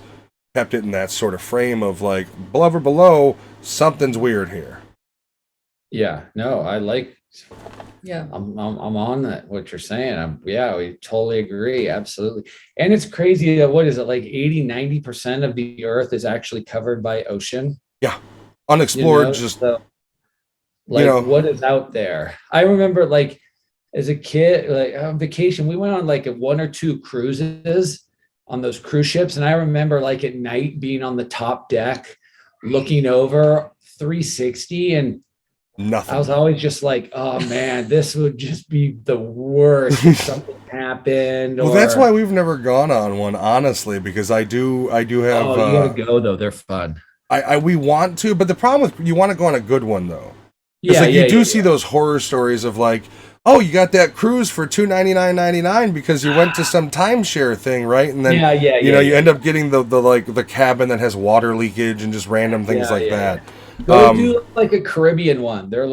kept it in that sort of frame of like, above or below, something's weird here. Yeah, no, I like. Yeah, I'm on that. What you're saying, we totally agree, absolutely. And it's crazy that what is it, like 80-90% of the Earth is actually covered by ocean. Yeah, unexplored. What is out there? I remember, like, as a kid, like on vacation, we went on like 1 or 2 cruises on those cruise ships, and I remember like at night being on the top deck, looking over 360 and. Nothing. I was always just like, oh man, this would just be the worst if something happened. Well, that's why we've never gone on one, honestly, because I do have. Oh, you gotta go though; they're fun. We want to, but the problem with you want to go on a good one though. Yeah, like you do see those horror stories of like, oh, you got that cruise for $299.99 because you went to some timeshare thing, right? And then you end up getting the cabin that has water leakage and just random things that. Go do like a Caribbean one. They're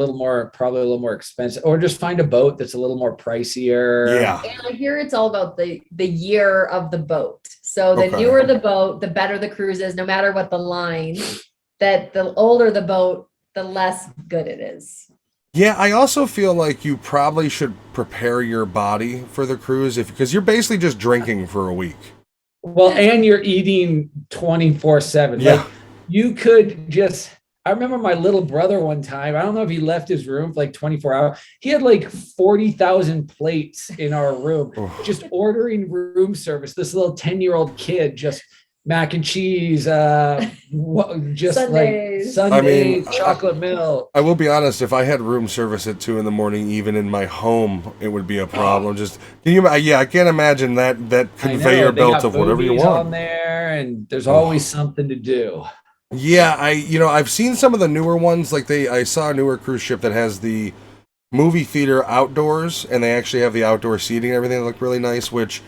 probably a little more expensive, or just find a boat that's a little more pricier. Yeah. And I hear it's all about the year of the boat. So the newer the boat, the better the cruise is, no matter what the line. That the older the boat, the less good it is. Yeah, I also feel like you probably should prepare your body for the cruise because you're basically just drinking for a week. Well, and you're eating 24/7. Yeah. Like you could just. I remember my little brother one time, I don't know if he left his room for like 24 hours. He had like 40,000 plates in our room, just ordering room service. This little 10-year-old kid just mac and cheese, just Sundays. like I mean, Sundays, chocolate milk. I will be honest. If I had room service at 2 a.m, even in my home, it would be a problem. Just can you? Yeah, I can't imagine that conveyor belt of whatever you want on there, and there's always something to do. Yeah, I've seen some of the newer ones. Like I saw a newer cruise ship that has the movie theater outdoors, and they actually have the outdoor seating and everything that look really nice. Which,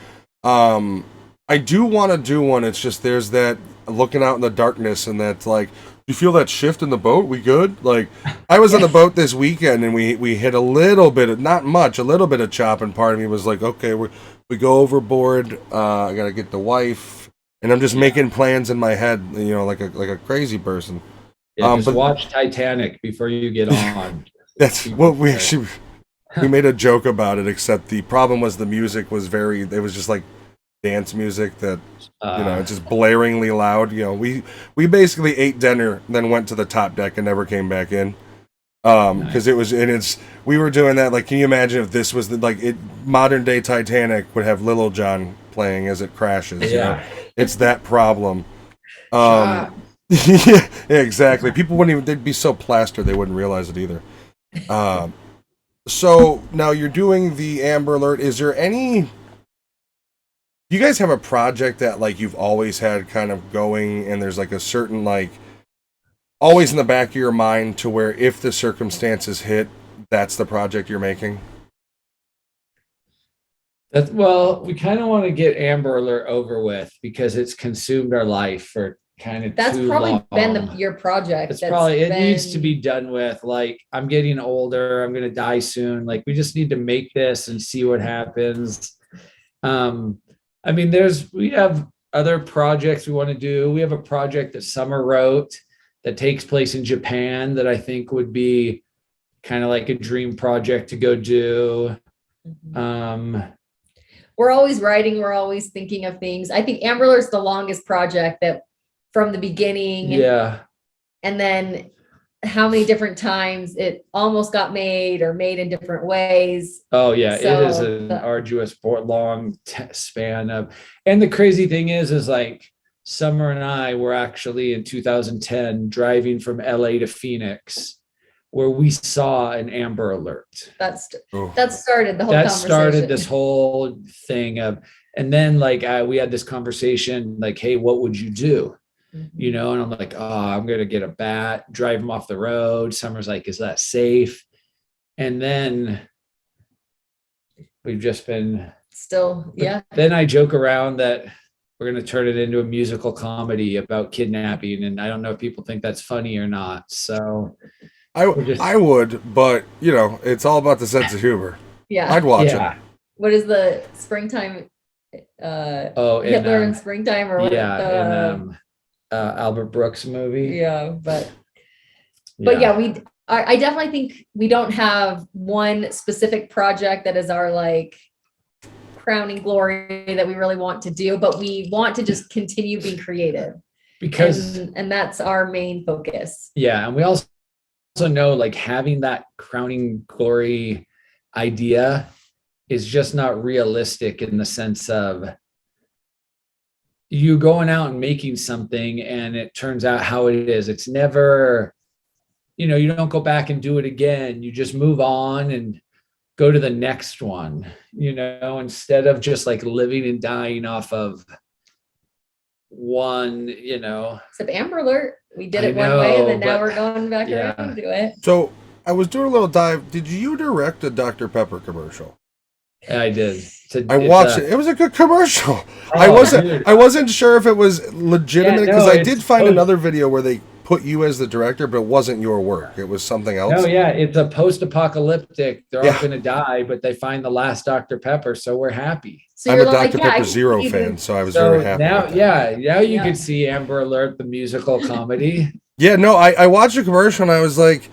I do want to do one. It's just there's that looking out in the darkness, and that's like, you feel that shift in the boat? We good? Like, I was on the boat this weekend, and we hit a little bit of, not much, a little bit of chop, and part of me was like, okay, we go overboard. I gotta get the wife, and I'm just making plans in my head, like a crazy person. Yeah, just watch Titanic before you get on. That's what we actually we made a joke about it. Except the problem was the music was it was just like dance music that it's just blaringly loud. We basically ate dinner, then went to the top deck and never came back in. Because we were doing that. Like, can you imagine if this was modern day Titanic would have Little John playing as it crashes? Yeah, it's that problem. Yeah, exactly. People wouldn't even, they'd be so plastered they wouldn't realize it either. So now you're doing the Amber Alert. Is there any? Do you guys have a project that you've always had kind of going, and there's a certain always in the back of your mind to where if the circumstances hit, that's the project you're making? We kind of want to get Amber Alert over with because it's consumed our life for kind of that's too probably long. been your project. It needs to be done with. I'm getting older, I'm going to die soon. We just need to make this and see what happens. We have other projects we want to do. We have a project that Summer wrote that takes place in Japan that I think would be kind of like a dream project to go do. We're always writing. We're always thinking of things. I think Amber Alert's the longest project that from the beginning. Yeah. And then how many different times it almost got made or made in different ways. Oh yeah. It is an arduous, long span of, and the crazy thing is Summer and I were actually in 2010 driving from LA to Phoenix, where we saw an Amber Alert. That started the whole conversation. That started this whole thing of, and then we had this conversation hey, what would you do? And I'm like, I'm going to get a bat, drive him off the road. Summer's like, is that safe? And then we've just been still, yeah. Then I joke around that we're going to turn it into a musical comedy about kidnapping. And I don't know if people think that's funny or not. So I would, but it's all about the sense of humor. Yeah. I'd watch it. What is the springtime? Hitler in Springtime or what? Yeah. Albert Brooks movie. Yeah. But I definitely think we don't have one specific project that is our crowning glory that we really want to do, but we want to just continue being creative because and that's our main focus. Yeah. And we also know having that crowning glory idea is just not realistic in the sense of you going out and making something and it turns out how it is. It's never, you don't go back and do it again. You just move on and go to the next one, instead of just living and dying off of one, Except Amber Alert, we did it one way and then now we're going back around to it. So I was doing a little dive. Did you direct a Dr. Pepper commercial? I did. I watched it. It was a good commercial. I wasn't sure if it was legitimate because I did find another video where they put you as the director, but it wasn't your work. It was something else. Oh yeah, it's a post-apocalyptic. They're all going to die, but they find the last Dr. Pepper, so we're happy. So I'm a Dr. Pepper Zero fan, so I was very happy. Now you could see Amber Alert, the musical comedy. Yeah, no, I watched the commercial and I was like,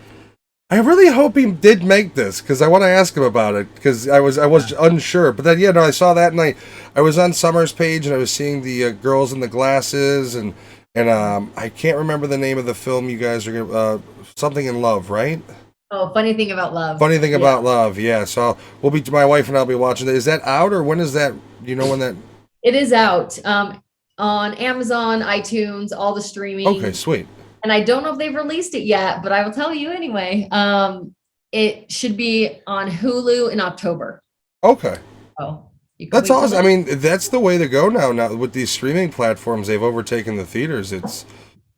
I really hope he did make this because I want to ask him about it because I was unsure. But then I saw that and I was on Summer's page and I was seeing the girls in the glasses and I can't remember the name of the film you guys are gonna something in love, right? Oh, Funny Thing About Love. Funny Thing About Love, yeah. So my wife and I'll be watching that. Is that out or when is that? You know when that? It is out. on Amazon, iTunes, all the streaming. Okay, sweet. And I don't know if they've released it yet, but I will tell you anyway. It should be on Hulu in October. Okay. Oh, that's awesome. I mean, that's the way to go now. Now with these streaming platforms, they've overtaken the theaters. It's,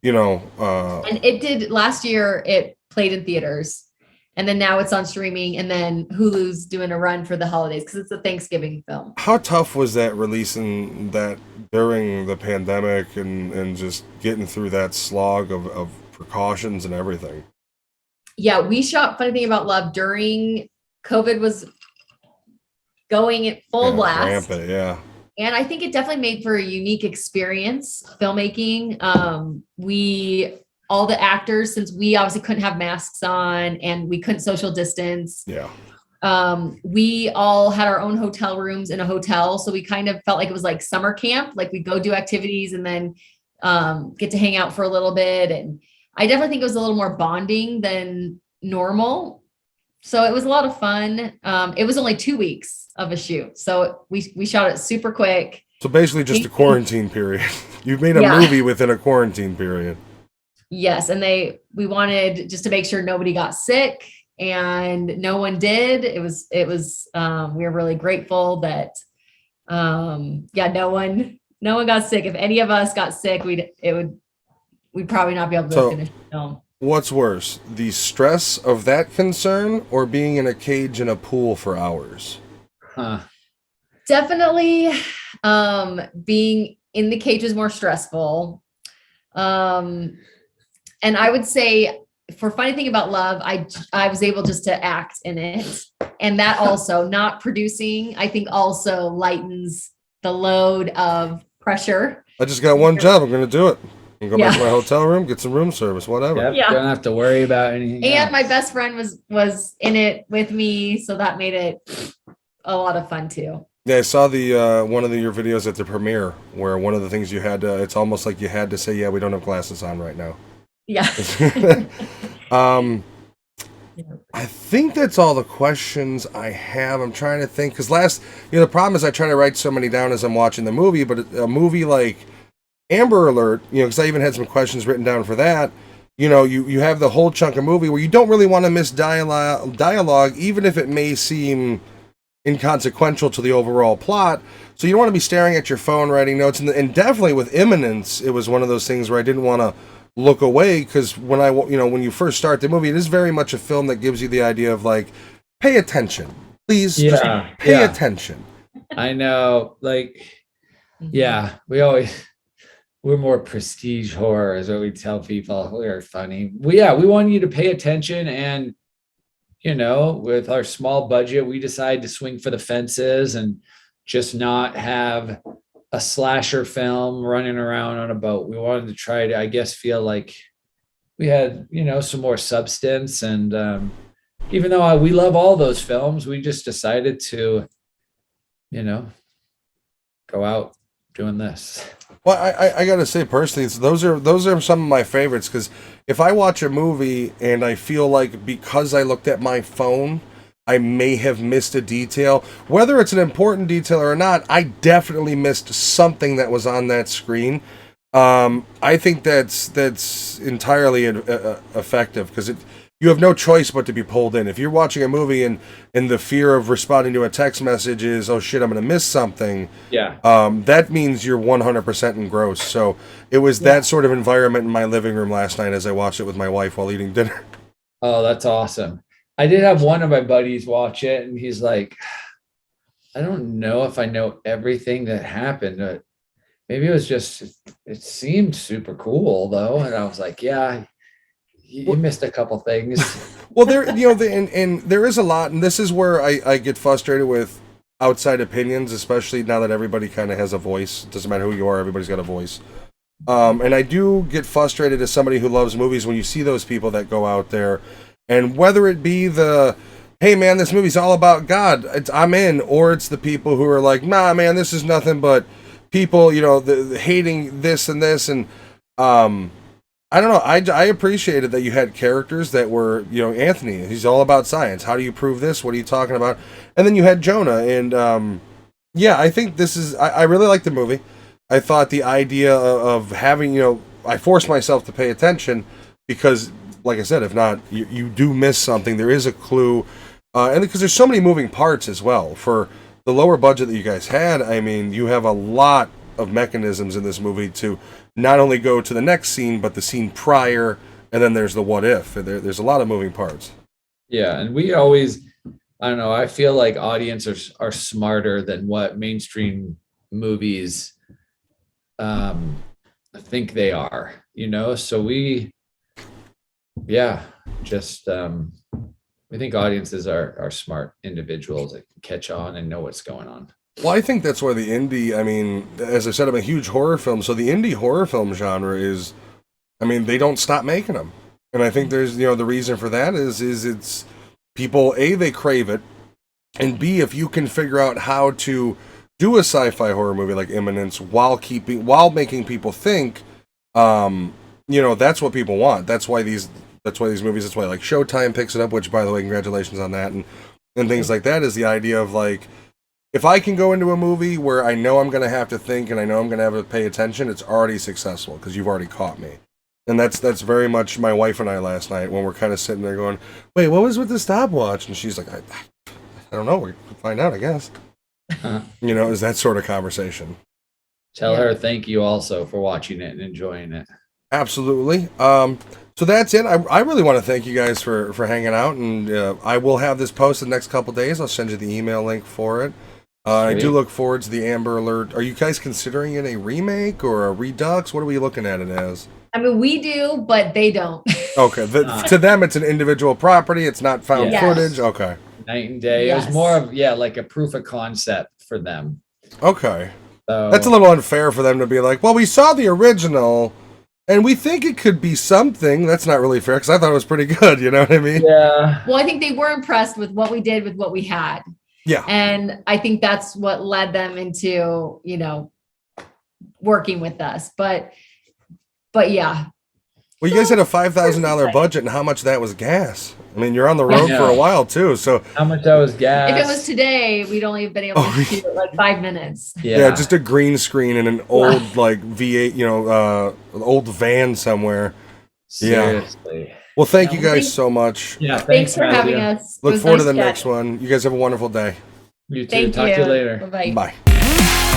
and it did last year. It played in theaters, and then now it's on streaming, and then Hulu's doing a run for the holidays because it's a Thanksgiving film. How tough was that releasing that during the pandemic and just getting through that slog of precautions and everything? Yeah, we shot Funny Thing About Love during COVID was going at full blast. Rampant, yeah. And I think it definitely made for a unique experience, filmmaking. All the actors, since we obviously couldn't have masks on and we couldn't social distance. Yeah. We all had our own hotel rooms in a hotel. So we kind of felt like it was like summer camp. Like we'd go do activities and then get to hang out for a little bit. And I definitely think it was a little more bonding than normal. So it was a lot of fun. It was only 2 weeks of a shoot. So we shot it super quick. So basically just a quarantine period. You made a movie within a quarantine period. Yes. And we wanted just to make sure nobody got sick, and no one did. It was we were really grateful that, no one got sick. If any of us got sick, we'd probably not be able to finish the film. What's worse, the stress of that concern or being in a cage in a pool for hours? Definitely being in the cage is more stressful. And I would say for Funny Thing About Love, I was able just to act in it. And that also, not producing, I think also lightens the load of pressure. I just got one job. I'm going to do it. I'm going to go back to my hotel room, get some room service, whatever. Yep, don't have to worry about anything else. My best friend was in it with me. So that made it a lot of fun too. Yeah, I saw the one of your videos at the premiere where one of the things you had to, it's almost like you had to say, yeah, we don't have glasses on right now. Yeah. I think that's all the questions I have. I'm trying to think, because the problem is I try to write so many down as I'm watching the movie, but a movie like Amber Alert, because I even had some questions written down for that. You have the whole chunk of movie where you don't really want to miss dialogue, even if it may seem inconsequential to the overall plot. So you don't want to be staring at your phone writing notes. And definitely with Immanence, it was one of those things where I didn't want to look away, because when you first start the movie, it is very much a film that gives you the idea of like, pay attention, please. Just pay attention. I know, we're more prestige horror is what we tell people. We're funny. We want you to pay attention, and with our small budget, we decided to swing for the fences and just not have a slasher film running around on a boat. We wanted to try to, I guess, feel like we had, some more substance. And even though we love all those films, we just decided to, go out doing this. Well, I gotta say personally, those are some of my favorites, because if I watch a movie and I feel like because I looked at my phone, I may have missed a detail, whether it's an important detail or not, I definitely missed something that was on that screen. I think that's entirely effective, because you have no choice but to be pulled in. If you're watching a movie and the fear of responding to a text message is, oh shit, I'm going to miss something. Yeah. That means you're 100% engrossed. So it was that sort of environment in my living room last night as I watched it with my wife while eating dinner. Oh, that's awesome. I did have one of my buddies watch it, and he's like, I don't know if I know everything that happened, but maybe it seemed super cool though. And I was like, yeah, you missed a couple things. Well, and there is a lot, and this is where I get frustrated with outside opinions, especially now that everybody kind of has a voice. It doesn't matter who you are, everybody's got a voice. And I do get frustrated as somebody who loves movies when you see those people that go out there, and whether it be hey man, this movie's all about God, I'm in, or it's the people who are like, nah man, this is nothing but people, the hating this and this, and I don't know. I appreciated that you had characters that were, Anthony, he's all about science. How do you prove this? What are you talking about? And then you had Jonah, and I think this is, I really like the movie. I thought the idea of having, I forced myself to pay attention because, like I said, if not, you do miss something. There is a clue. And because there's so many moving parts as well. For the lower budget that you guys had, I mean, you have a lot of mechanisms in this movie to not only go to the next scene, but the scene prior, and then there's the what if. There's a lot of moving parts. Yeah, and we always, I don't know, I feel like audiences are smarter than what mainstream movies think they are, so we think audiences are smart individuals that can catch on and know what's going on. Well, I think that's why the indie, I mean, as I said, I'm a huge horror film, so the indie horror film genre is, I mean, they don't stop making them. And I think there's, the reason for that is it's people, A, they crave it, and B, if you can figure out how to do a sci-fi horror movie like Immanence while making people think, that's what people want. That's why these movies, that's why like Showtime picks it up, which by the way, congratulations on that, and things like that, is the idea of like, if I can go into a movie where I know I'm going to have to think and I know I'm going to have to pay attention, it's already successful because you've already caught me. And that's very much my wife and I last night when we're kind of sitting there going, wait, what was with the stopwatch? And she's like, I don't know. We'll find out, I guess. Is that sort of conversation. Tell her thank you also for watching it and enjoying it. Absolutely. So that's it. I really want to thank you guys for hanging out, and I will have this posted the next couple days. I'll send you the email link for it. I do look forward to the Amber Alert. Are you guys considering it a remake or a redux? What are we looking at it as? I mean, we do, but they don't. Okay. To them, it's an individual property. It's not found footage. Okay. Night and day. It was more of, like a proof of concept for them. Okay. So, that's a little unfair for them to be like, well, we saw the original and we think it could be something. That's not really fair because I thought it was pretty good. You know what I mean? Yeah. Well, I think they were impressed with what we did with what we had. Yeah. And I think that's what led them into, working with us. But yeah. Well, you guys had a $5,000 budget, and how much of that was gas? I mean, you're on the road for a while too, so how much that was gas? If it was today, we'd only have been able to shoot it like 5 minutes. Yeah, just a green screen in an old like V8, old van somewhere. Seriously. Yeah. Well, thank you guys so much. Yeah, thanks for having us. Look forward to the next one. You guys have a wonderful day. You too. Talk to you later. Bye-bye. Bye.